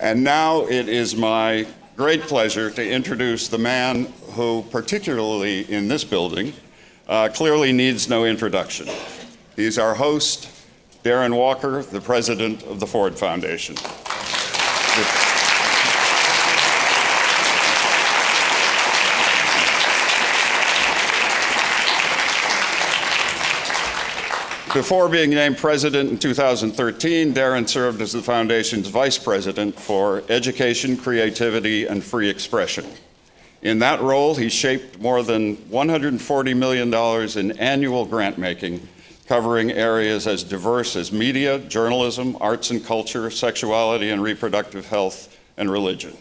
And now it is my great pleasure to introduce the man who, particularly in this building, clearly needs no introduction. He's our host, Darren Walker, the president of the Ford Foundation. Before being named president in 2013, Darren served as the foundation's vice president for education, creativity, and free expression. In that role, he shaped more than $140 million in annual grant making, covering areas as diverse as media, journalism, arts and culture, sexuality and reproductive health, and religion.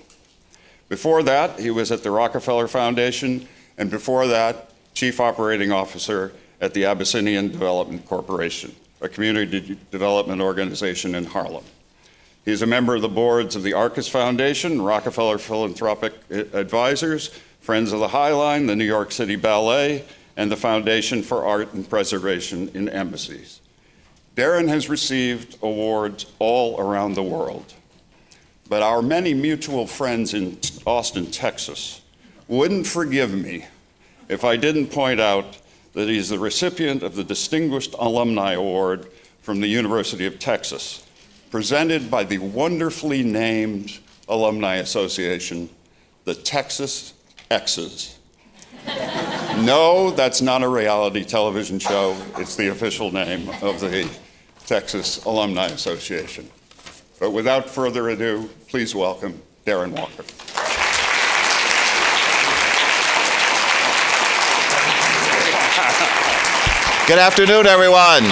Before that, he was at the Rockefeller Foundation, and before that, chief operating officer at the Abyssinian Development Corporation, a community development organization in Harlem. He is a member of the boards of the Arcus Foundation, Rockefeller Philanthropic Advisors, Friends of the High Line, the New York City Ballet, and the Foundation for Art and Preservation in Embassies. Darren has received awards all around the world, but our many mutual friends in Austin, Texas, wouldn't forgive me if I didn't point out that he's the recipient of the Distinguished Alumni Award from the University of Texas, presented by the wonderfully named Alumni Association, the Texas X's. No, that's not a reality television show. It's the official name of the Texas Alumni Association. But without further ado, please welcome Darren Walker. Good afternoon, everyone.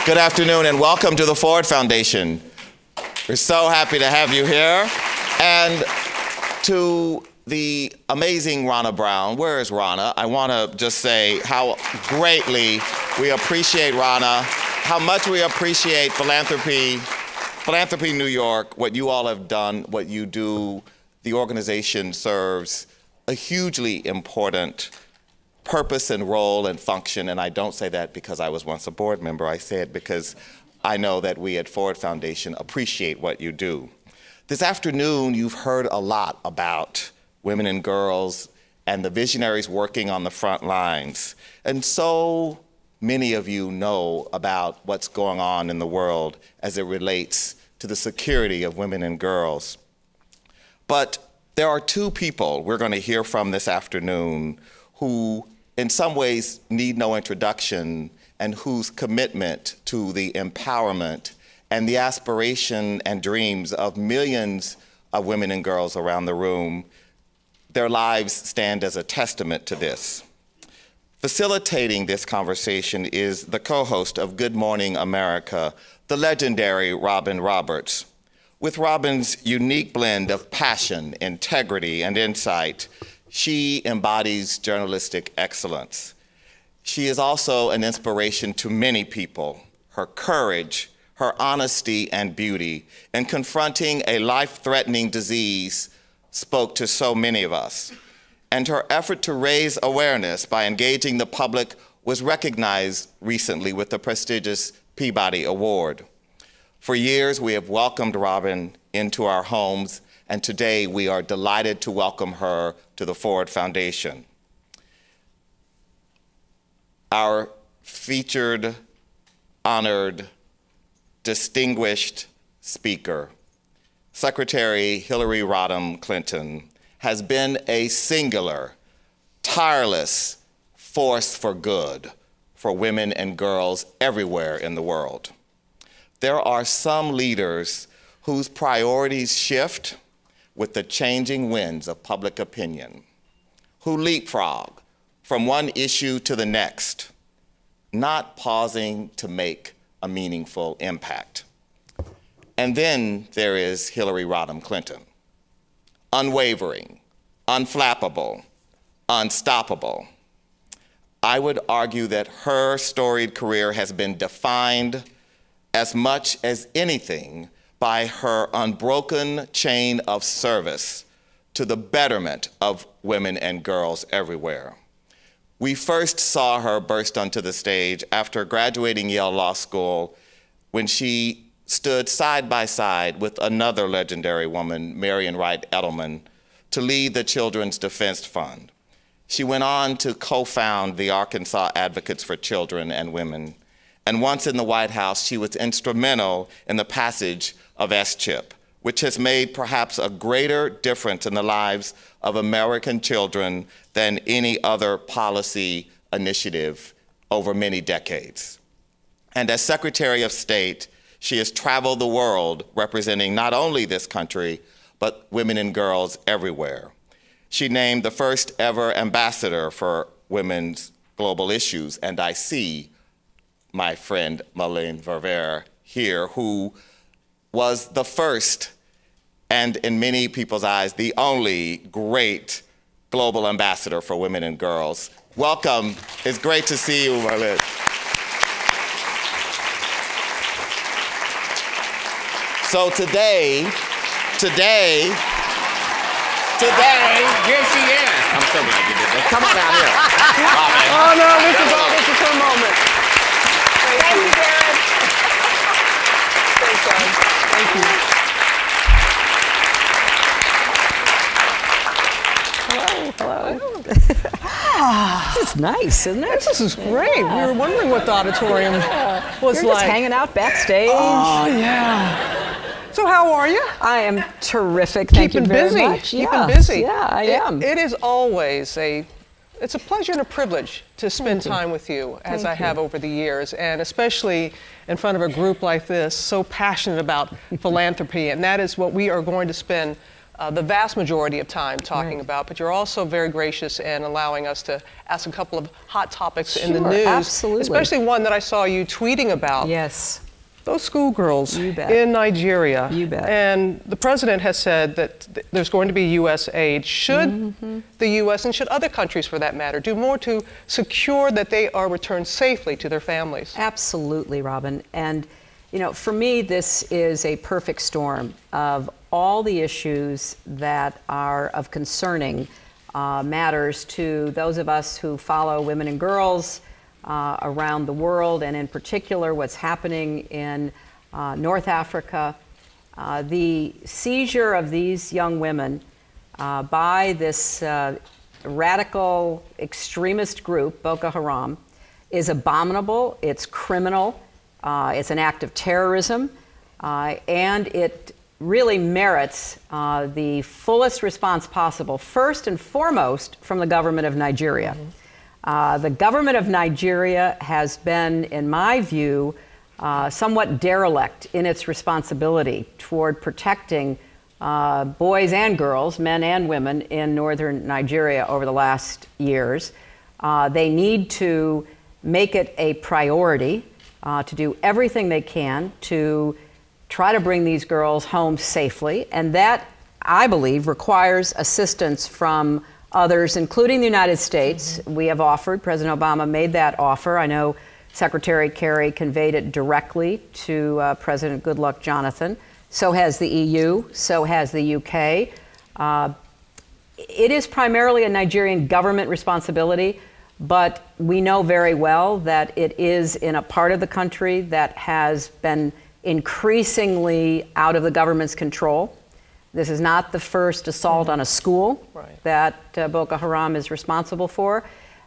Good afternoon, and welcome to the Ford Foundation. We're so happy to have you here. And to the amazing Ronna Brown, where is Ronna? I want to just say how greatly we appreciate Ronna, how much we appreciate Philanthropy New York, what you all have done, what you do. The organization serves a hugely important purpose and role and function, and I don't say that because I was once a board member. I say it because I know that we at Ford Foundation appreciate what you do. This afternoon, you've heard a lot about women and girls and the visionaries working on the front lines. And so many of you know about what's going on in the world as it relates to the security of women and girls. But there are two people we're going to hear from this afternoon who in some ways need no introduction, and whose commitment to the empowerment and the aspiration and dreams of millions of women and girls around the room, their lives stand as a testament to this. Facilitating this conversation is the co-host of Good Morning America, the legendary Robin Roberts. With Robin's unique blend of passion, integrity, and insight, she embodies journalistic excellence. She is also an inspiration to many people. Her courage, her honesty and beauty in confronting a life-threatening disease spoke to so many of us. And her effort to raise awareness by engaging the public was recognized recently with the prestigious Peabody Award. For years, we have welcomed Robin into our homes, and today we are delighted to welcome her to the Ford Foundation. Our featured, honored, distinguished speaker, Secretary Hillary Rodham Clinton, has been a singular, tireless force for good for women and girls everywhere in the world. There are some leaders whose priorities shift with the changing winds of public opinion, who leapfrog from one issue to the next, not pausing to make a meaningful impact. And then there is Hillary Rodham Clinton, unwavering, unflappable, unstoppable. I would argue that her storied career has been defined as much as anything by her unbroken chain of service to the betterment of women and girls everywhere. We first saw her burst onto the stage after graduating Yale Law School when she stood side by side with another legendary woman, Marian Wright Edelman, to lead the Children's Defense Fund. She went on to co-found the Arkansas Advocates for Children and Women, and once in the White House, she was instrumental in the passage of S-CHIP, which has made perhaps a greater difference in the lives of American children than any other policy initiative over many decades. And as Secretary of State, she has traveled the world representing not only this country, but women and girls everywhere. She named the first ever ambassador for women's global issues, and I see my friend Malene Verveer here, who was the first, and in many people's eyes, the only great global ambassador for women and girls. Welcome. It's great to see you, Malene. So today, here she is. I'm so glad you did that. Come on out here. Oh no, this is her moment. Thank you, Darren. Thanks, Darren. Thank you. Hello. This is nice, isn't it? This is great. We were wondering what the auditorium was You're like. just hanging out backstage. Oh, yeah. So how are you? I am terrific. Thank you very much. Keeping busy. Yeah, I am. It is always it's a pleasure and a privilege to spend time with you, as I have over the years, and especially in front of a group like this, so passionate about philanthropy, and that is what we are going to spend the vast majority of time talking about. But you're also very gracious in allowing us to ask a couple of hot topics in the news. Absolutely. Especially one that I saw you tweeting about. Yes. Those schoolgirls bet. in Nigeria. You bet. And the president has said that there's going to be U.S. aid. Should the U.S. and should other countries, for that matter, do more to secure that they are returned safely to their families? Absolutely, Robin. And, you know, for me, this is a perfect storm of all the issues that are of concerning matters to those of us who follow women and girls around the world, and in particular what's happening in North Africa. The seizure of these young women by this radical extremist group, Boko Haram, is abominable, it's criminal, it's an act of terrorism, and it really merits the fullest response possible, first and foremost from the government of Nigeria. The government of Nigeria has been, in my view, somewhat derelict in its responsibility toward protecting boys and girls, men and women, in northern Nigeria over the last years. They need to make it a priority to do everything they can to try to bring these girls home safely, and that, I believe, requires assistance from others, including the United States. We have offered, President Obama made that offer. I know Secretary Kerry conveyed it directly to President Goodluck Jonathan. So has the EU, so has the UK. It is primarily a Nigerian government responsibility, but we know very well that it is in a part of the country that has been increasingly out of the government's control. This is not the first assault on a school that Boko Haram is responsible for.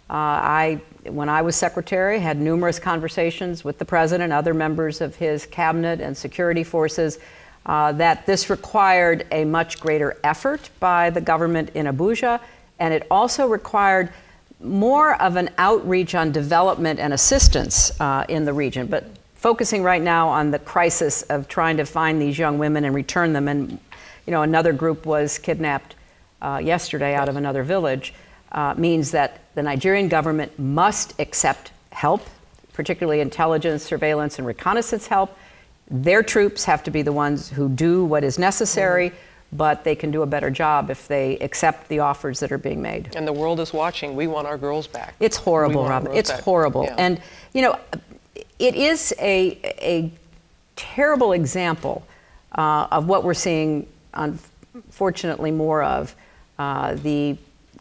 When I was secretary, had numerous conversations with the president, other members of his cabinet and security forces, that this required a much greater effort by the government in Abuja, and it also required more of an outreach on development and assistance in the region. But focusing right now on the crisis of trying to find these young women and return them, and you know, another group was kidnapped yesterday out of another village, means that the Nigerian government must accept help, particularly intelligence, surveillance, and reconnaissance help. Their troops have to be the ones who do what is necessary, but they can do a better job if they accept the offers that are being made. And the world is watching. We want our girls back. It's horrible, Robin. It's horrible. Yeah. And, you know, it is a terrible example of what we're seeing, unfortunately, more of, the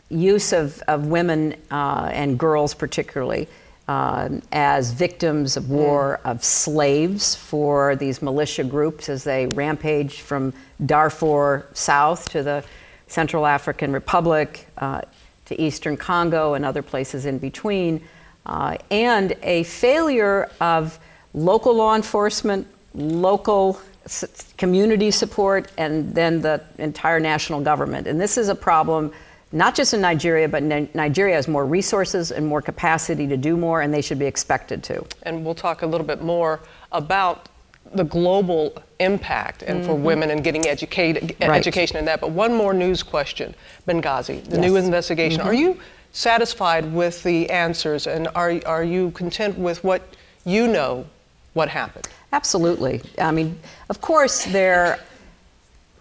use of women and girls particularly as victims of war, of slaves for these militia groups as they rampage from Darfur south to the Central African Republic, to Eastern Congo and other places in between, and a failure of local law enforcement, local community support, and then the entire national government. And this is a problem not just in Nigeria, but Nigeria has more resources and more capacity to do more, and they should be expected to. And we'll talk a little bit more about the global impact and for women and getting education in that. But one more news question, Benghazi, the new investigation. Are you satisfied with the answers, and are you content with what you know what happened? Absolutely. I mean, of course, there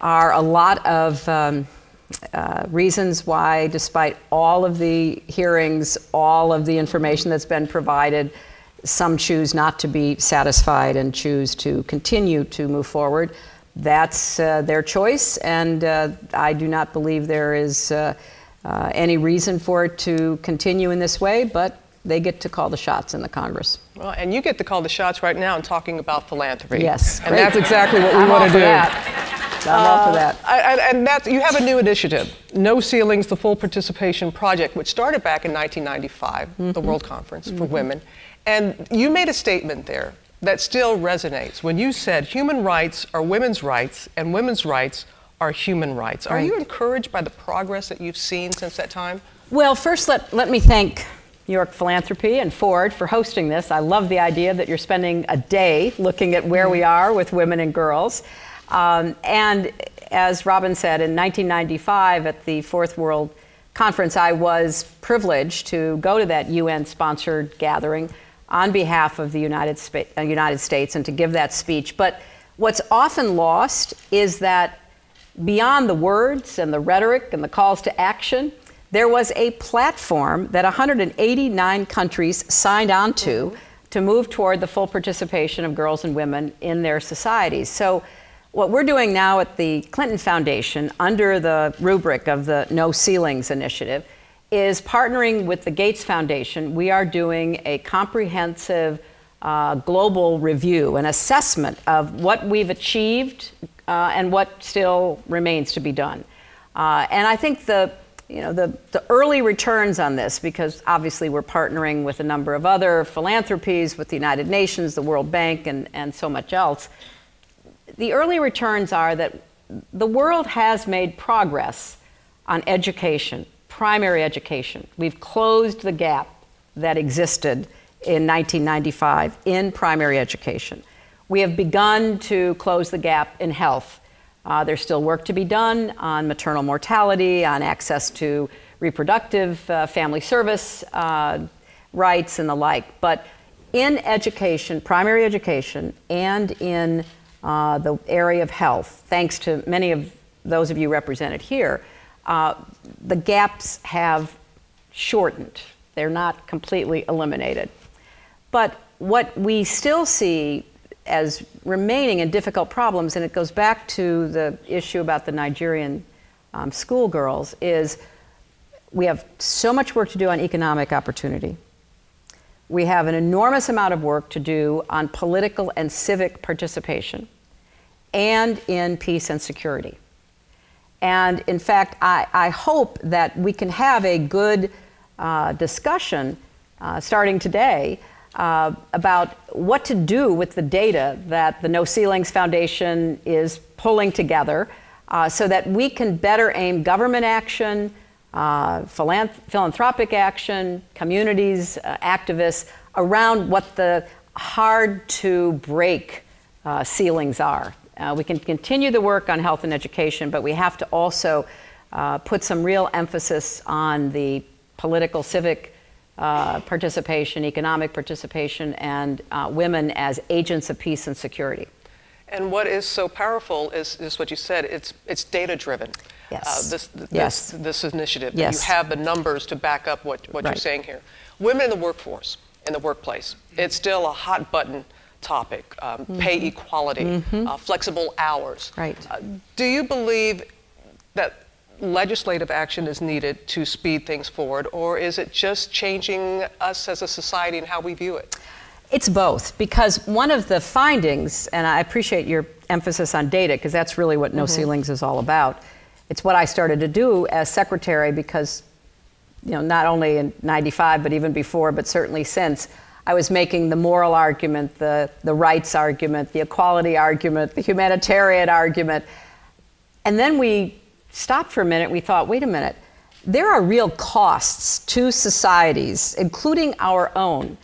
are a lot of reasons why, despite all of the hearings, all of the information that's been provided, some choose not to be satisfied and choose to continue to move forward. That's their choice, and I do not believe there is any reason for it to continue in this way, but they get to call the shots in the Congress. Well, and you get to call the shots right now in talking about philanthropy. Yes. And that's exactly what we want to do. I'm all for that. And that, you have a new initiative, No Ceilings, the Full Participation Project, which started back in 1995, the World Conference for Women. And you made a statement there that still resonates when you said human rights are women's rights and women's rights are human rights. Are you encouraged by the progress that you've seen since that time? Well, first let me thank New York Philanthropy and Ford for hosting this. I love the idea that you're spending a day looking at where we are with women and girls. And as Robin said, in 1995 at the Fourth World Conference, I was privileged to go to that UN-sponsored gathering on behalf of the United States and to give that speech. But what's often lost is that beyond the words and the rhetoric and the calls to action, there was a platform that 189 countries signed on to move toward the full participation of girls and women in their societies. So what we're doing now at the Clinton Foundation, under the rubric of the No Ceilings initiative, is partnering with the Gates Foundation. We are doing a comprehensive global review, an assessment of what we've achieved and what still remains to be done. And I think the early returns on this, because obviously we're partnering with a number of other philanthropies, with the United Nations, the World Bank, and so much else, the early returns are that the world has made progress on education, primary education. We've closed the gap that existed in 1995 in primary education. We have begun to close the gap in health. There's still work to be done on maternal mortality, on access to reproductive family service rights and the like. But in education, primary education, and in the area of health, thanks to many of those of you represented here, the gaps have shortened. They're not completely eliminated. But what we still see as remaining and difficult problems, and it goes back to the issue about the Nigerian schoolgirls, is we have so much work to do on economic opportunity. We have an enormous amount of work to do on political and civic participation and in peace and security. And in fact, I hope that we can have a good discussion starting today about what to do with the data that the No Ceilings Foundation is pulling together so that we can better aim government action, philanthropic action, communities, activists around what the hard to break ceilings are. We can continue the work on health and education, but we have to also put some real emphasis on the political, civic participation, economic participation, and women as agents of peace and security. And what is so powerful is just what you said, it's data-driven. Yes. This initiative. Yes. You have the numbers to back up what you're saying here. Women in the workforce, in the workplace, it's still a hot button topic. Pay equality, flexible hours. Right. Do you believe that legislative action is needed to speed things forward, or is it just changing us as a society and how we view it? It's both, because one of the findings, and I appreciate your emphasis on data, because that's really what No Ceilings is all about. It's what I started to do as secretary because, you know, not only in '95, but even before, but certainly since, I was making the moral argument, the rights argument, the equality argument, the humanitarian argument. And then we stopped for a minute. We thought, wait a minute, there are real costs to societies, including our own,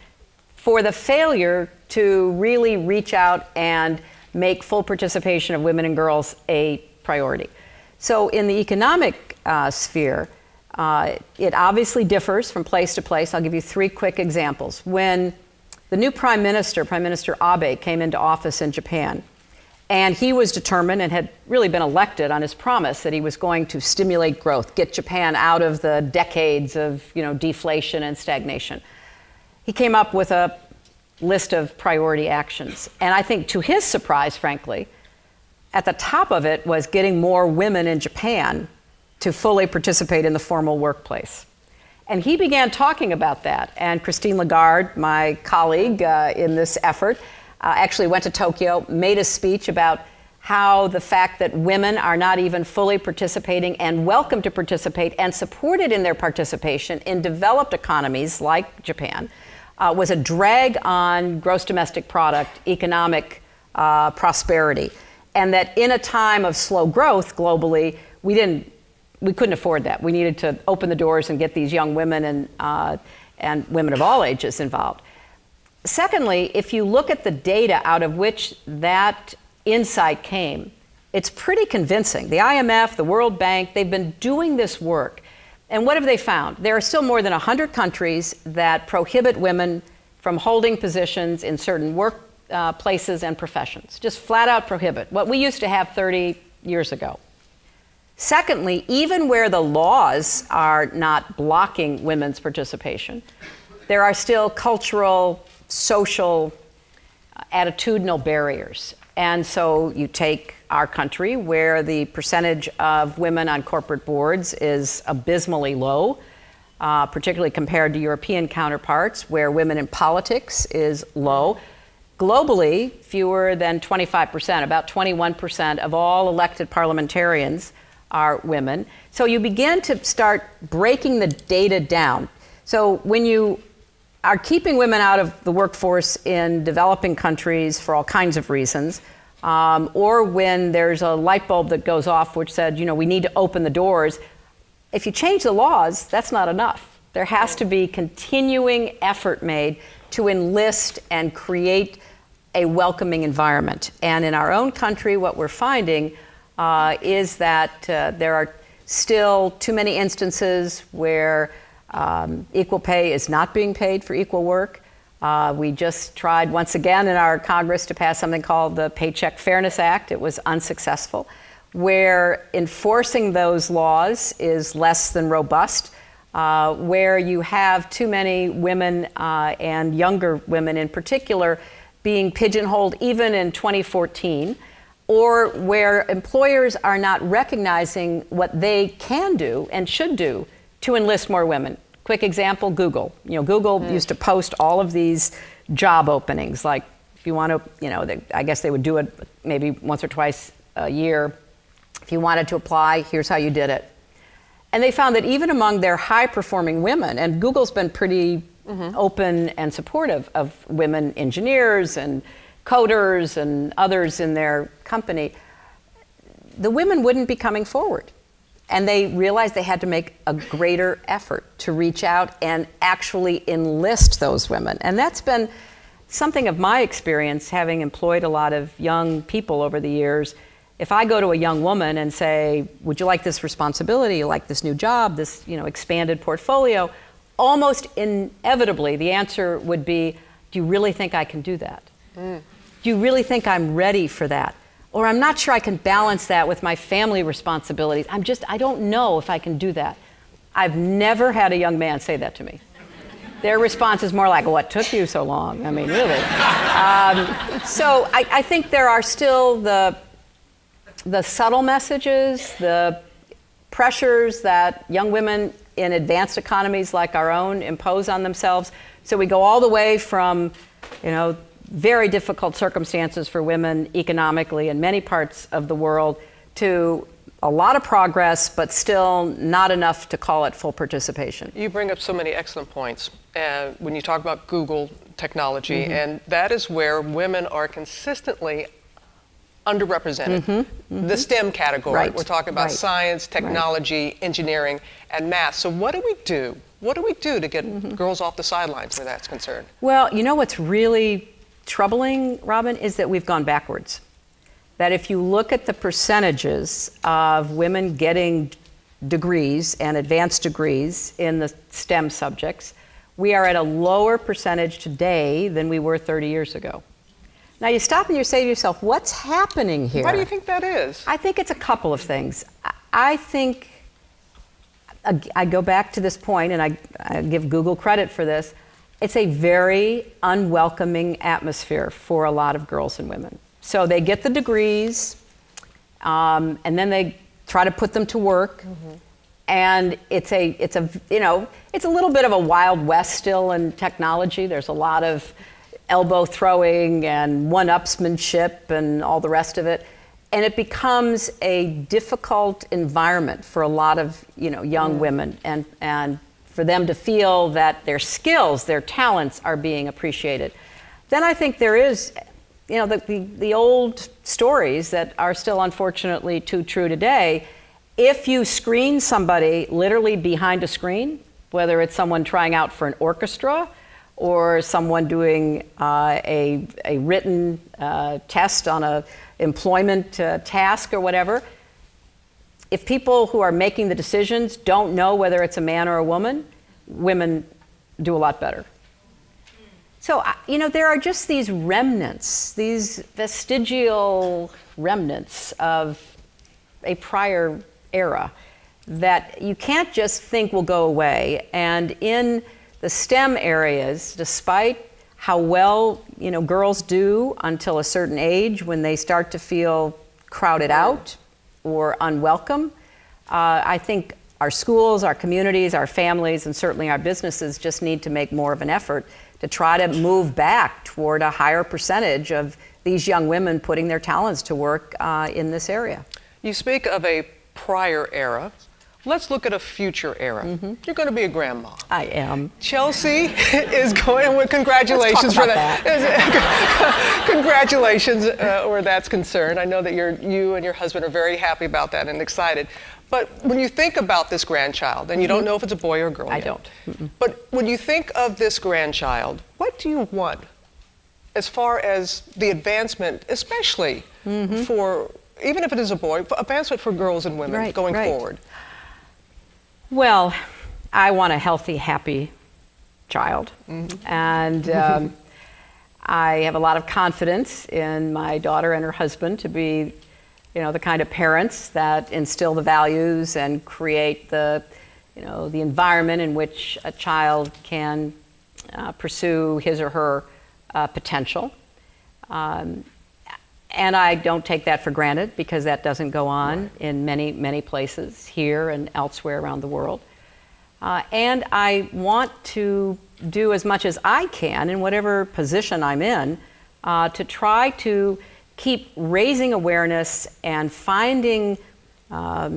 for the failure to really reach out and make full participation of women and girls a priority. So in the economic sphere, it obviously differs from place to place. I'll give you 3 quick examples. When the new Prime Minister Abe, came into office in Japan, and he was determined and had really been elected on his promise that he was going to stimulate growth, get Japan out of the decades of, you know, deflation and stagnation. He came up with a list of priority actions. And I think to his surprise, frankly, at the top of it was getting more women in Japan to fully participate in the formal workplace. And he began talking about that. And Christine Lagarde, my colleague in this effort, actually went to Tokyo, made a speech about how the fact that women are not even fully participating and welcome to participate and supported in their participation in developed economies like Japan was a drag on gross domestic product, economic prosperity. And that in a time of slow growth globally, we couldn't afford that. We needed to open the doors and get these young women and women of all ages involved. Secondly, if you look at the data out of which that insight came, it's pretty convincing. The IMF, the World Bank, they've been doing this work. And what have they found? There are still more than 100 countries that prohibit women from holding positions in certain work places and professions. Just flat out prohibit, what we used to have 30 years ago. Secondly, even where the laws are not blocking women's participation, there are still cultural, social, attitudinal barriers. And so you take our country, where the percentage of women on corporate boards is abysmally low, particularly compared to European counterparts, where women in politics is low. Globally, fewer than 25%, about 21% of all elected parliamentarians are women. So you begin to start breaking the data down. So when you are keeping women out of the workforce in developing countries for all kinds of reasons, or when there's a light bulb that goes off which said, you know, we need to open the doors, if you change the laws, that's not enough. There has to be continuing effort made to enlist and create a welcoming environment. And in our own country, what we're finding is that there are still too many instances where equal pay is not being paid for equal work. We just tried once again in our Congress to pass something called the Paycheck Fairness Act. It was unsuccessful, where enforcing those laws is less than robust, where you have too many women and younger women in particular being pigeonholed even in 2014, or where employers are not recognizing what they can do and should do to enlist more women. Quick example, Google. You know, Google used to post all of these job openings, like if you want to, you know, I guess they would do it maybe once or twice a year. If you wanted to apply, here's how you did it. And they found that even among their high-performing women, and Google's been pretty open and supportive of women engineers and coders and others in their company, the women wouldn't be coming forward. And they realized they had to make a greater effort to reach out and actually enlist those women. And that's been something of my experience, having employed a lot of young people over the years. If I go to a young woman and say, would you like this responsibility, you like this new job, this, you know, expanded portfolio, almost inevitably the answer would be, do you really think I can do that? Do you really think I'm ready for that? Or I'm not sure I can balance that with my family responsibilities. I don't know if I can do that. I've never had a young man say that to me. Their response is more like, what took you so long? I mean, really. So I think there are still the subtle messages, the pressures that young women in advanced economies like our own impose on themselves. So we go all the way from, very difficult circumstances for women economically in many parts of the world to a lot of progress, but still not enough to call it full participation. You bring up so many excellent points. When you talk about Google technology, and that is where women are consistently underrepresented. The STEM category. Right. We're talking about science, technology, engineering, and math. So what do we do? What do we do to get girls off the sidelines where that's concerned? Well, what's really troubling, Robin, is that we've gone backwards. That if you look at the percentages of women getting degrees and advanced degrees in the STEM subjects, we are at a lower percentage today than we were 30 years ago. Now you stop and you say to yourself, what's happening here? Why do you think that is? I think it's a couple of things. I think, I go back to this point, and I give Google credit for this, it's a very unwelcoming atmosphere for a lot of girls and women. So they get the degrees, and then they try to put them to work, and it's a little bit of a Wild West still in technology. There's a lot of elbow throwing and one-upsmanship and all the rest of it. And it becomes a difficult environment for a lot of young women, and for them to feel that their skills, their talents are being appreciated. Then I think there is, the old stories that are still unfortunately too true today. If you screen somebody literally behind a screen, whether it's someone trying out for an orchestra or someone doing a written test on a employment task or whatever, if people who are making the decisions don't know whether it's a man or a woman, women do a lot better. So, there are just these remnants, these vestigial remnants of a prior era that you can't just think will go away. And in the STEM areas, despite how well girls do until a certain age when they start to feel crowded out or unwelcome, I think our schools, our communities, our families, and certainly our businesses just need to make more of an effort to try to move back toward a higher percentage of these young women putting their talents to work in this area. You speak of a prior era. Let's look at a future era. You're going to be a grandma. I am. Chelsea is going with congratulations for that. Congratulations where that's concerned. I know that you and your husband are very happy about that and excited. But when you think about this grandchild, and you don't know if it's a boy or a girl I yet, don't. But when you think of this grandchild, what do you want as far as the advancement, especially for, even if it is a boy, advancement for girls and women going forward? Well, I want a healthy, happy child. And I have a lot of confidence in my daughter and her husband to be, the kind of parents that instill the values and create the environment in which a child can pursue his or her potential. And I don't take that for granted, because that doesn't go on in many, many places here and elsewhere around the world. And I want to do as much as I can in whatever position I'm in to try to keep raising awareness and finding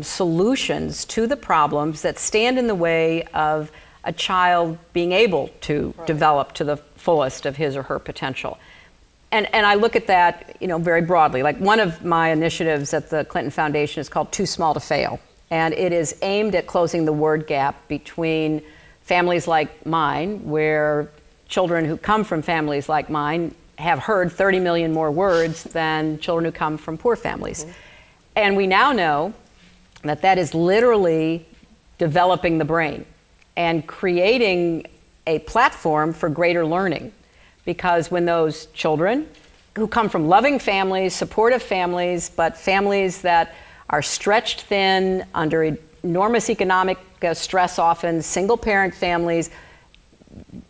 solutions to the problems that stand in the way of a child being able to develop to the fullest of his or her potential. And I look at that, very broadly. Like, one of my initiatives at the Clinton Foundation is called Too Small to Fail. And it is aimed at closing the word gap between families like mine, where children who come from families like mine have heard 30 million more words than children who come from poor families. And we now know that that is literally developing the brain and creating a platform for greater learning. Because when those children who come from loving families, supportive families, but families that are stretched thin under enormous economic stress, often single-parent families,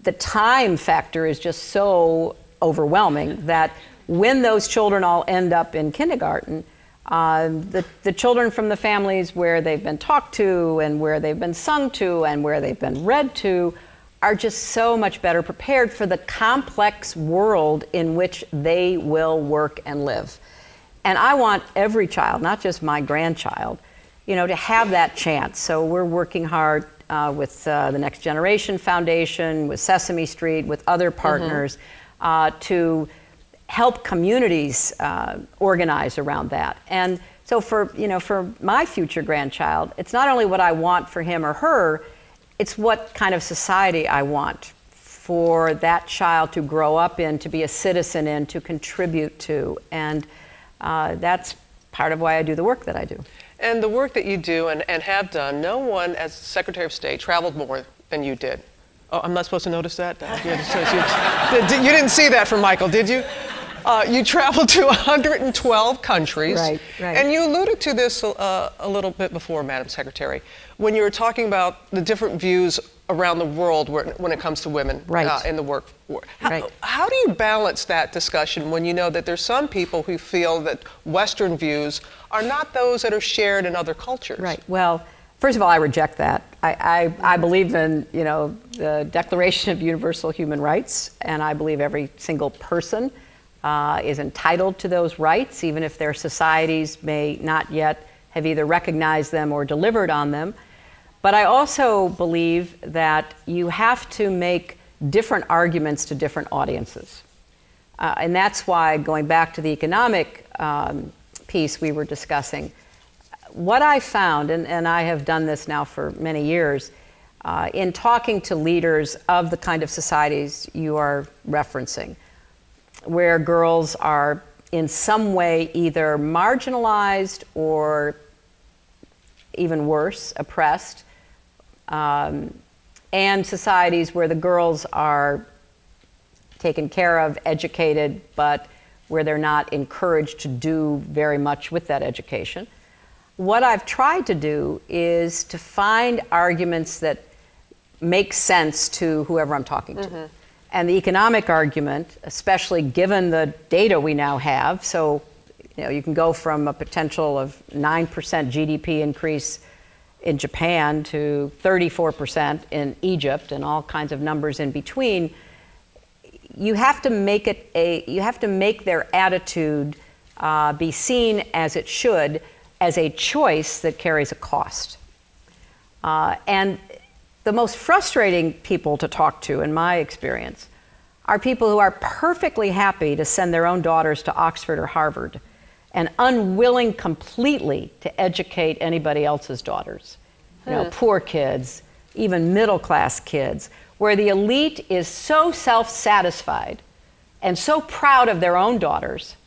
the time factor is just so overwhelming that when those children all end up in kindergarten, The children from the families where they've been talked to and where they've been sung to and where they've been read to are just so much better prepared for the complex world in which they will work and live. And I want every child, not just my grandchild, to have that chance. So we're working hard with the Next Generation Foundation, with Sesame Street, with other partners to help communities organize around that. And so for my future grandchild, it's not only what I want for him or her, it's what kind of society I want for that child to grow up in, to be a citizen in, to contribute to. And that's part of why I do the work that I do. And the work that you do and have done, no one as Secretary of State traveled more than you did. Oh, I'm not supposed to notice that? You didn't see that from Michael, did you? You traveled to 112 countries. Right. And you alluded to this a little bit before, Madam Secretary, when you were talking about the different views around the world when it comes to women in the workforce. How do you balance that discussion when you know that there's some people who feel that Western views are not those that are shared in other cultures? Right. Well, first of all, I reject that. I believe in the Declaration of Universal Human Rights, and I believe every single person is entitled to those rights, even if their societies may not yet have either recognized them or delivered on them. But I also believe that you have to make different arguments to different audiences. And that's why, going back to the economic piece we were discussing, what I found, and I have done this now for many years, in talking to leaders of the kind of societies you are referencing, where girls are in some way either marginalized or even worse, oppressed, and societies where the girls are taken care of, educated, but where they're not encouraged to do very much with that education. What I've tried to do is to find arguments that make sense to whoever I'm talking to. And the economic argument, especially given the data we now have, so you can go from a potential of 9% GDP increase in Japan to 34% in Egypt and all kinds of numbers in between. You have to make their attitude be seen as it should, as a choice that carries a cost. And the most frustrating people to talk to, in my experience, are people who are perfectly happy to send their own daughters to Oxford or Harvard and unwilling completely to educate anybody else's daughters. Poor kids, even middle-class kids, where the elite is so self-satisfied and so proud of their own daughters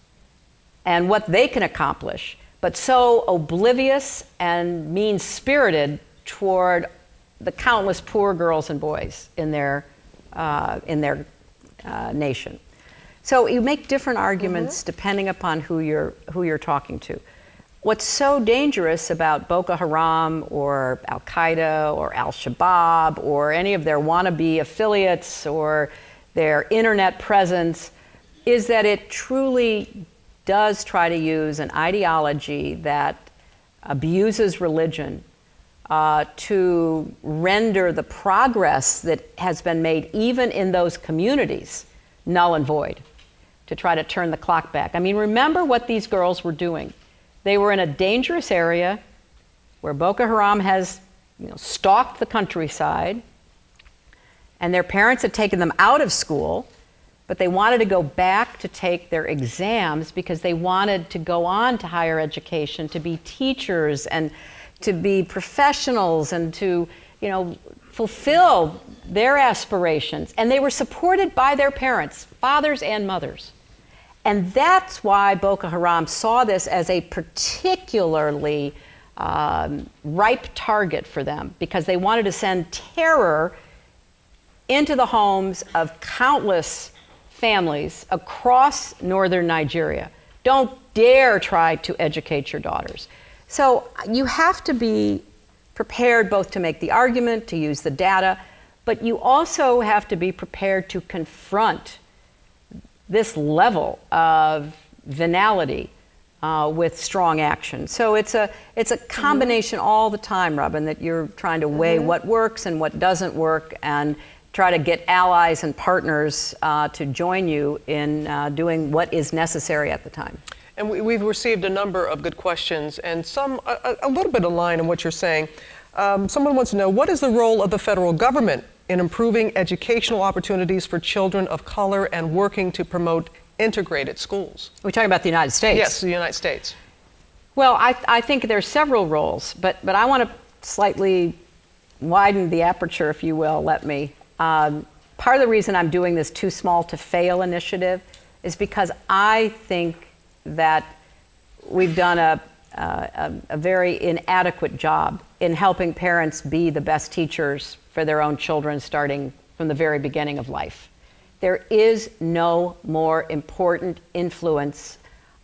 and what they can accomplish, but so oblivious and mean-spirited toward the countless poor girls and boys in their nation. So you make different arguments depending upon who you're talking to. What's so dangerous about Boko Haram or Al Qaeda or Al Shabaab or any of their wannabe affiliates or their internet presence is that it truly does try to use an ideology that abuses religion to render the progress that has been made even in those communities null and void, to try to turn the clock back. I mean, remember what these girls were doing. They were in a dangerous area where Boko Haram has stalked the countryside, and their parents had taken them out of school, but they wanted to go back to take their exams because they wanted to go on to higher education, to be teachers and to be professionals and to, fulfill their aspirations. And they were supported by their parents, fathers and mothers. And that's why Boko Haram saw this as a particularly ripe target for them, because they wanted to send terror into the homes of countless families across northern Nigeria. Don't dare try to educate your daughters. So you have to be prepared both to make the argument, to use the data, but you also have to be prepared to confront this level of venality with strong action. So it's a combination all the time, Robin, that you're trying to weigh what works and what doesn't work, and try to get allies and partners to join you in doing what is necessary at the time. And we've received a number of good questions, and some a little bit aligned in what you're saying. Someone wants to know, what is the role of the federal government in improving educational opportunities for children of color and working to promote integrated schools? We're talking about the United States. Yes, the United States. Well, I think there's several roles, but I want to slightly widen the aperture, if you will, let me. Part of the reason I'm doing this Too Small to Fail initiative is because I think that we've done a very inadequate job in helping parents be the best teachers for their own children starting from the very beginning of life. There is no more important influence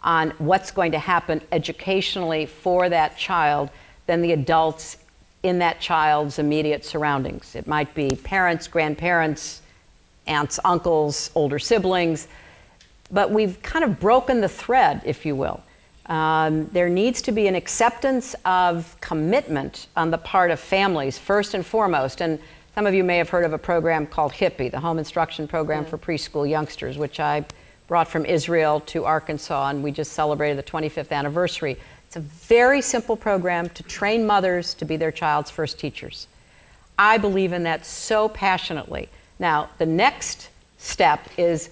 on what's going to happen educationally for that child than the adults in that child's immediate surroundings. It might be parents, grandparents, aunts, uncles, older siblings, but we've kind of broken the thread, if you will. There needs to be an acceptance of commitment on the part of families, first and foremost. And some of you may have heard of a program called HIPPY, the Home Instruction Program for Preschool Youngsters, which I brought from Israel to Arkansas, and we just celebrated the 25th anniversary. It's a very simple program to train mothers to be their child's first teachers. I believe in that so passionately. Now, the next step is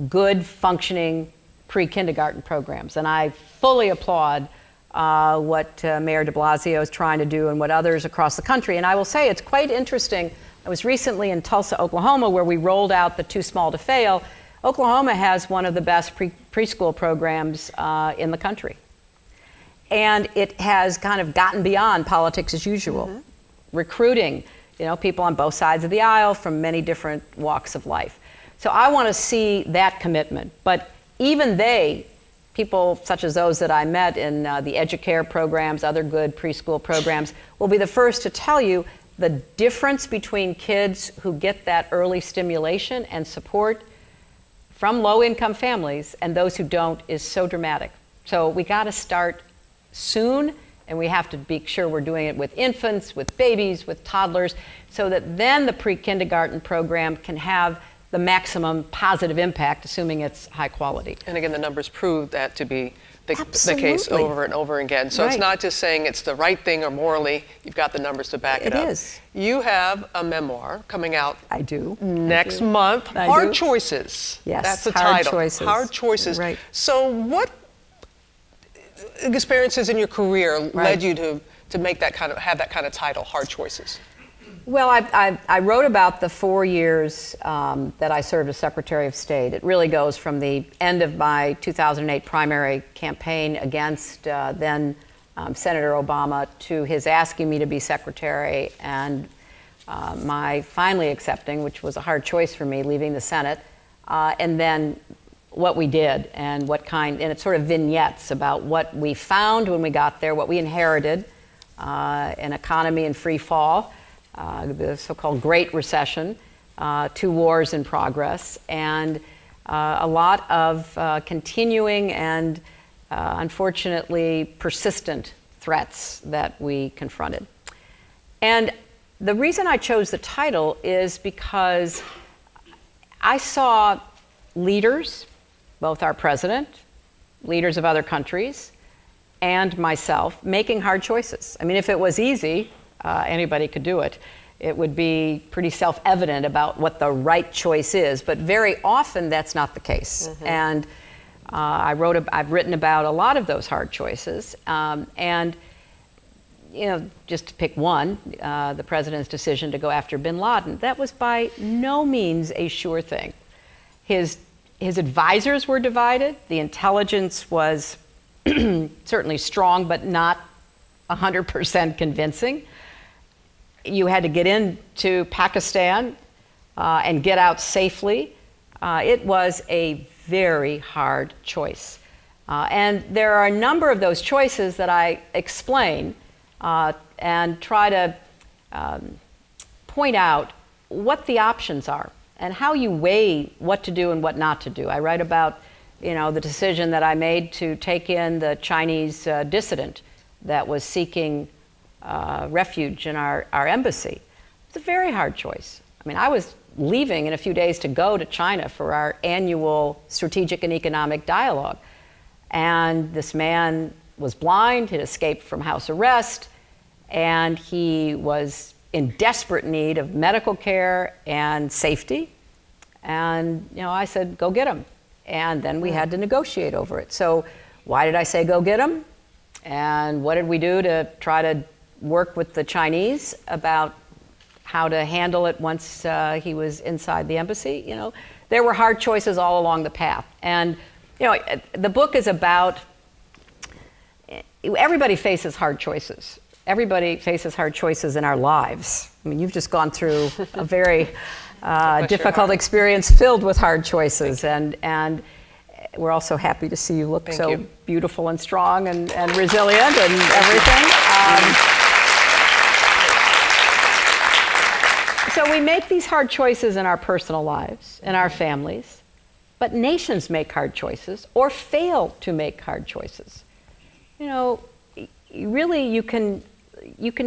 good, functioning pre-kindergarten programs, and I fully applaud what Mayor de Blasio is trying to do and what others across the country. And I will say it's quite interesting. I was recently in Tulsa, Oklahoma, where we rolled out the Too Small to Fail. Oklahoma has one of the best preschool programs in the country. And it has kind of gotten beyond politics as usual. Recruiting, people on both sides of the aisle from many different walks of life. So I want to see that commitment. But even people such as those that I met in the EduCare programs, other good preschool programs, will be the first to tell you the difference between kids who get that early stimulation and support from low-income families and those who don't is so dramatic. So we got to start soon, and we have to be sure we're doing it with infants, with babies, with toddlers, so that then the pre-kindergarten program can have the maximum positive impact, assuming it's high quality. And again, the numbers prove that to be the case over and over again. So it's not just saying it's the right thing or morally, you've got the numbers to back it up. It is. You have a memoir coming out next month, Hard Choices. Yes, that's the Hard title. Choices. Hard Choices. Right. So what experiences in your career led you to have that kind of title, Hard Choices? Well, I wrote about the 4 years that I served as Secretary of State. It really goes from the end of my 2008 primary campaign against then Senator Obama to his asking me to be Secretary and my finally accepting, which was a hard choice for me, leaving the Senate, and then what we did and and it's sort of vignettes about what we found when we got there, what we inherited, an economy in free fall, the so-called Great Recession, 2 wars in progress, and a lot of continuing and unfortunately persistent threats that we confronted. And the reason I chose the title is because I saw leaders, both our president, leaders of other countries, and myself making hard choices. I mean, if it was easy, anybody could do it. It would be pretty self-evident about what the right choice is, but very often that's not the case. And I've written about a lot of those hard choices, and just to pick one, the president's decision to go after bin Laden, that was by no means a sure thing. His advisors were divided. The intelligence was certainly strong, but not 100% convincing. You had to get into Pakistan and get out safely. It was a very hard choice. And there are a number of those choices that I explain and try to point out what the options are and how you weigh what to do and what not to do. I write about you know, the decision that I made to take in the Chinese dissident that was seeking refuge in our embassy. It's a very hard choice. I mean, I was leaving in a few days to go to China for our annual strategic and economic dialogue. And this man was blind, had escaped from house arrest, and he was in desperate need of medical care and safety. And, you know, I said, go get him. And then we had to negotiate over it. So why did I say go get him? And what did we do to try to work with the Chinese about how to handle it once he was inside the embassy? You know, there were hard choices all along the path. And, you know, the book is about, everybody faces hard choices. Everybody faces hard choices in our lives. I mean, you've just gone through a very difficult experience filled with hard choices. And we're also happy to see you look so beautiful and strong and resilient and everything. So we make these hard choices in our personal lives, in our families, but nations make hard choices or fail to make hard choices. You know, really you can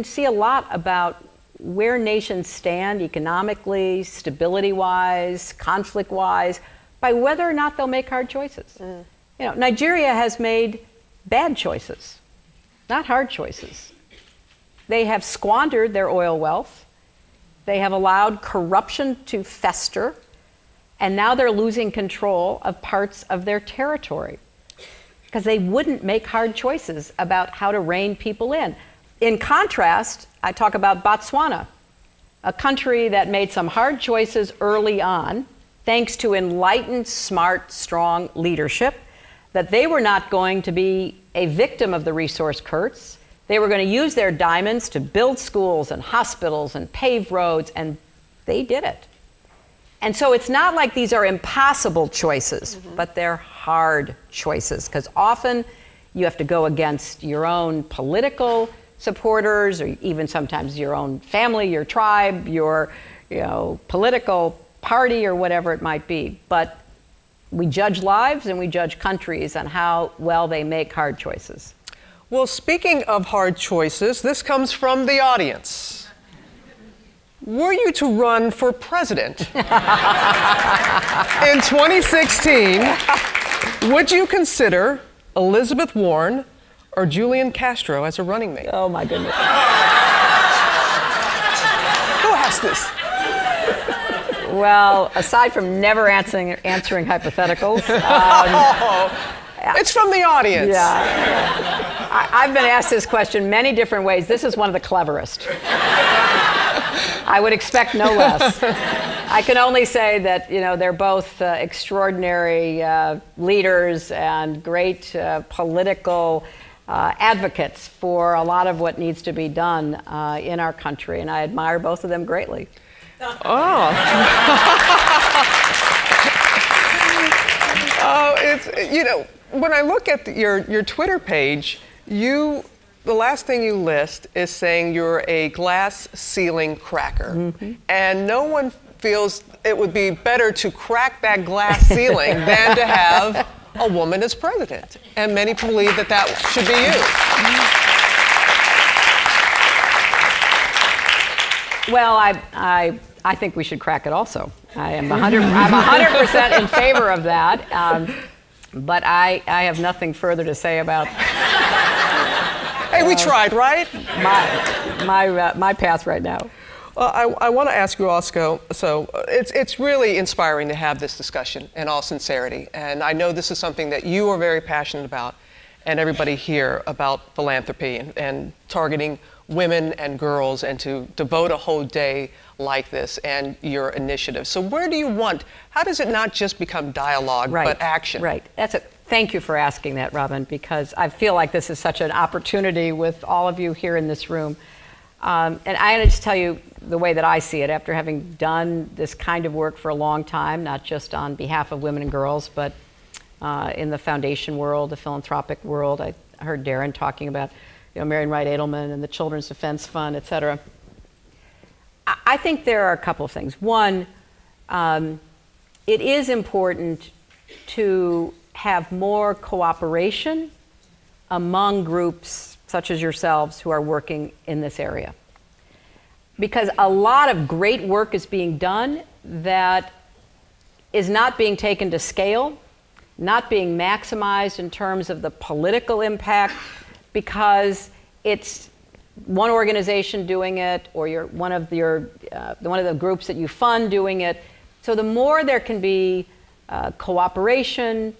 see a lot about where nations stand economically, stability-wise, conflict-wise, by whether or not they'll make hard choices. You know, Nigeria has made bad choices, not hard choices. They have squandered their oil wealth. They have allowed corruption to fester, and now they're losing control of parts of their territory because they wouldn't make hard choices about how to rein people in. In contrast, I talk about Botswana, a country that made some hard choices early on, thanks to enlightened, smart, strong leadership, that they were not going to be a victim of the resource curse. They were going to use their diamonds to build schools and hospitals and pave roads, and they did it. And so it's not like these are impossible choices, but they're hard choices, because often you have to go against your own political supporters, or even sometimes your own family, your tribe, your political party, or whatever it might be. But we judge lives and we judge countries on how well they make hard choices. Well, speaking of hard choices, this comes from the audience. Were you to run for president in 2016, would you consider Elizabeth Warren or Julian Castro as a running mate? Oh, my goodness. Who asked this? Well, aside from never answering hypotheticals. It's from the audience. Yeah. I've been asked this question many different ways. This is one of the cleverest. I would expect no less. I can only say that, you know, they're both extraordinary leaders and great political advocates for a lot of what needs to be done in our country, and I admire both of them greatly. Oh. It's, you know, when I look at your Twitter page, the last thing you list is saying you're a glass ceiling cracker. And no one feels it would be better to crack that glass ceiling than to have a woman as president. And many believe that that should be you. Well, I think we should crack it also. I'm 100% in favor of that. But I have nothing further to say about. Hey, we tried, right? My path right now. Well, I want to ask you also, so it's really inspiring to have this discussion in all sincerity. And I know this is something that you are very passionate about, and everybody here, about philanthropy and targeting women and girls, and to devote a whole day like this and your initiative. So where do you want, how does it not just become dialogue, but action? Right. Thank you for asking that, Robin, because I feel like this is such an opportunity with all of you here in this room. And I want to just tell you the way that I see it, after having done this kind of work for a long time, not just on behalf of women and girls, but in the foundation world, the philanthropic world. I heard Darren talking about, you know, Marian Wright Edelman and the Children's Defense Fund, et cetera. I think there are a couple of things. One, it is important to have more cooperation among groups such as yourselves who are working in this area. Because a lot of great work is being done that is not being taken to scale, not being maximized in terms of the political impact, because it's one organization doing it, or one of the groups that you fund doing it. So the more there can be cooperation,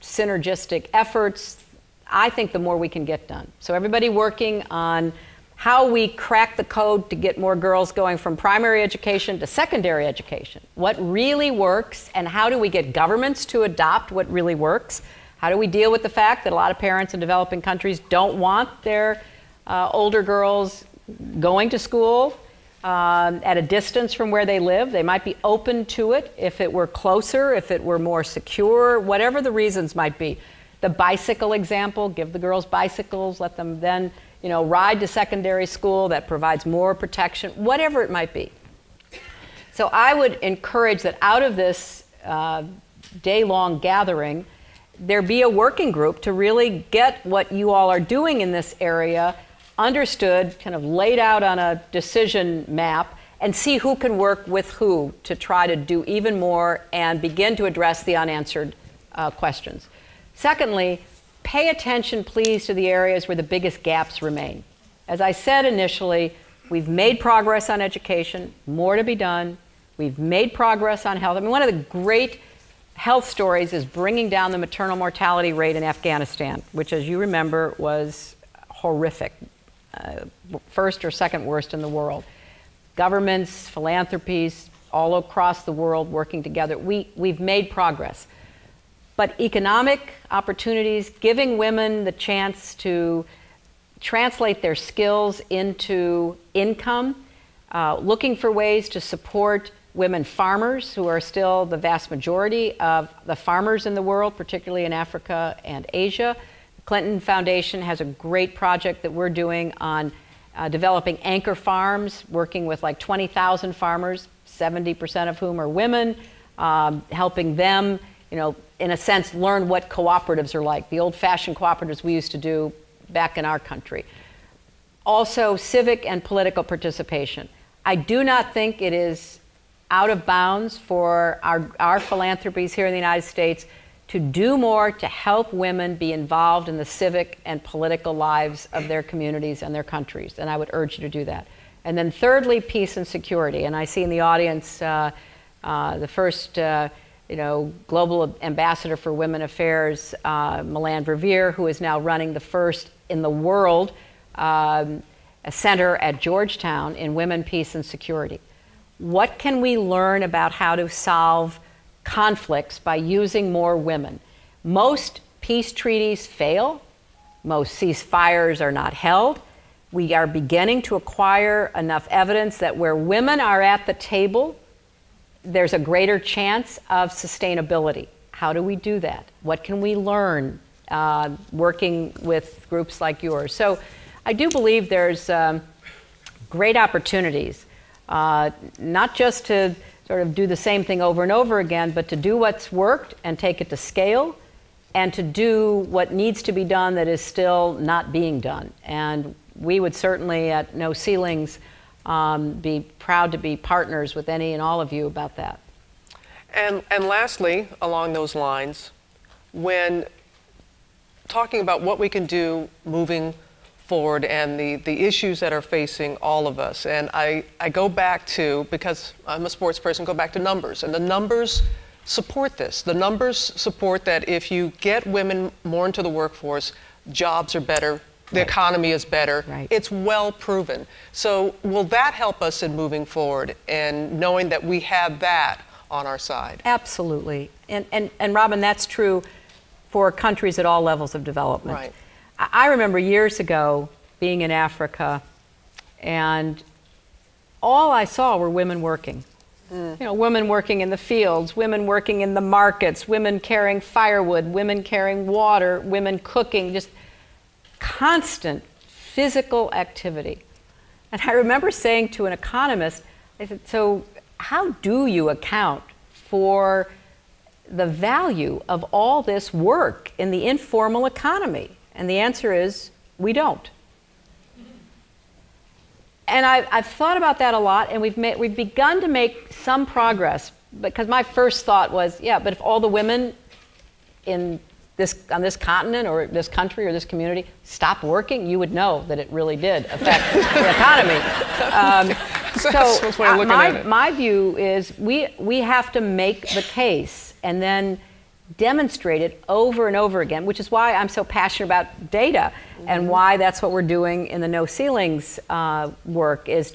synergistic efforts, I think the more we can get done. So everybody working on how we crack the code to get more girls going from primary education to secondary education. What really works, and how do we get governments to adopt what really works? How do we deal with the fact that a lot of parents in developing countries don't want their older girls going to school at a distance from where they live? They might be open to it if it were closer, if it were more secure, whatever the reasons might be. The bicycle example, give the girls bicycles, let them then ride to secondary school, that provides more protection, whatever it might be. So I would encourage that out of this day-long gathering, there be a working group to really get what you all are doing in this area understood, kind of laid out on a decision map, and see who can work with who to try to do even more and begin to address the unanswered questions. Secondly, pay attention, please, to the areas where the biggest gaps remain. As I said initially, we've made progress on education, more to be done. We've made progress on health. I mean, one of the great health stories is bringing down the maternal mortality rate in Afghanistan, which, as you remember, was horrific, first or second worst in the world. Governments, philanthropies, all across the world working together. We've made progress. But economic opportunities, giving women the chance to translate their skills into income, looking for ways to support women farmers, who are still the vast majority of the farmers in the world, particularly in Africa and Asia. The Clinton Foundation has a great project that we're doing on developing anchor farms, working with like 20,000 farmers, 70% of whom are women, helping them, in a sense, learn what cooperatives are like, the old-fashioned cooperatives we used to do back in our country. Also, civic and political participation. I do not think it is out of bounds for our philanthropies here in the United States to do more to help women be involved in the civic and political lives of their communities and their countries, and I would urge you to do that. And then thirdly, peace and security. And I see in the audience the first Global Ambassador for Women Affairs, Melanne Verveer, who is now running the first in the world center at Georgetown in women, peace, and security. What can we learn about how to solve conflicts by using more women? Most peace treaties fail. Most ceasefires are not held. We are beginning to acquire enough evidence that where women are at the table, there's a greater chance of sustainability. How do we do that? What can we learn working with groups like yours? So I do believe there's great opportunities, not just to sort of do the same thing over and over again, but to do what's worked and take it to scale, and to do what needs to be done that is still not being done. And we would certainly, at No Ceilings, be proud to be partners with any and all of you about that. And lastly, along those lines, when talking about what we can do moving forward and the issues that are facing all of us, and I go back to, because I'm a sports person, go back to numbers, and the numbers support this. The numbers support that if you get women more into the workforce, jobs are better, the economy is better. Right. It's well proven. So will that help us in moving forward and knowing that we have that on our side? Absolutely. And Robin, that's true for countries at all levels of development. Right. I remember years ago being in Africa, and all I saw were women working. Women working in the fields, women working in the markets, women carrying firewood, women carrying water, women cooking, just constant physical activity. And I remember saying to an economist, I said, so how do you account for the value of all this work in the informal economy? And the answer is, we don't. And I've thought about that a lot, and we've begun to make some progress, because my first thought was, yeah, but if all the women on this continent or this country or this community stopped working, you would know that it really did affect the economy. My view is we have to make the case and then demonstrate it over and over again, which is why I'm so passionate about data, and why that's what we're doing in the No Ceilings work, is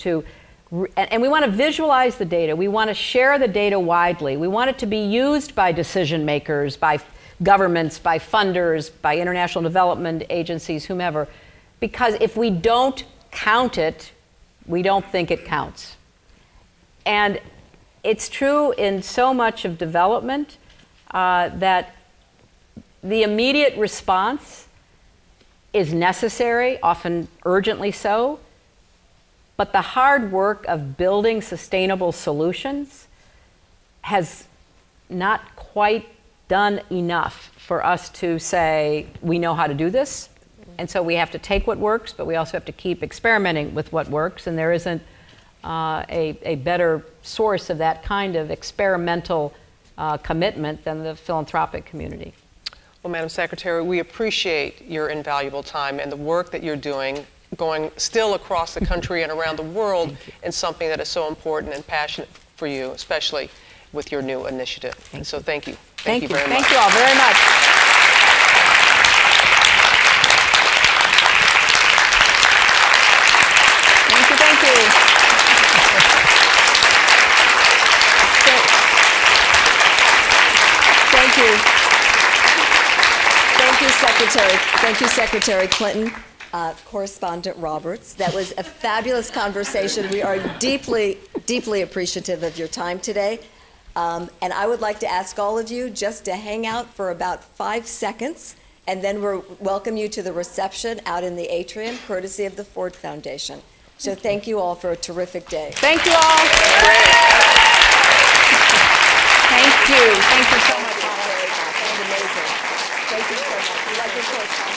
and we want to visualize the data. We want to share the data widely. We want it to be used by decision makers, by governments, by funders, by international development agencies, whomever. Because if we don't count it, we don't think it counts. And it's true in so much of development that the immediate response is necessary, often urgently so, but the hard work of building sustainable solutions has not quite done enough for us to say, we know how to do this. And so we have to take what works, but we also have to keep experimenting with what works, and there isn't a better source of that kind of experimental commitment than the philanthropic community. Well, Madam Secretary, we appreciate your invaluable time and the work that you're doing, going still across the country and around the world in something that is so important and passionate for you, especially with your new initiative. So thank you. Thank you very much. Thank you all very much. Thank you, thank you. Thank you. Thank you, Secretary. Thank you, Secretary Clinton. Correspondent Roberts. That was a fabulous conversation. We are deeply, deeply appreciative of your time today. And I would like to ask all of you just to hang out for about 5 seconds, and then we'll welcome you to the reception out in the atrium, courtesy of the Ford Foundation. So thank you all for a terrific day. Thank you all. Thank you. Thank you so much. That was amazing. Thank you so much. You like your correspondent?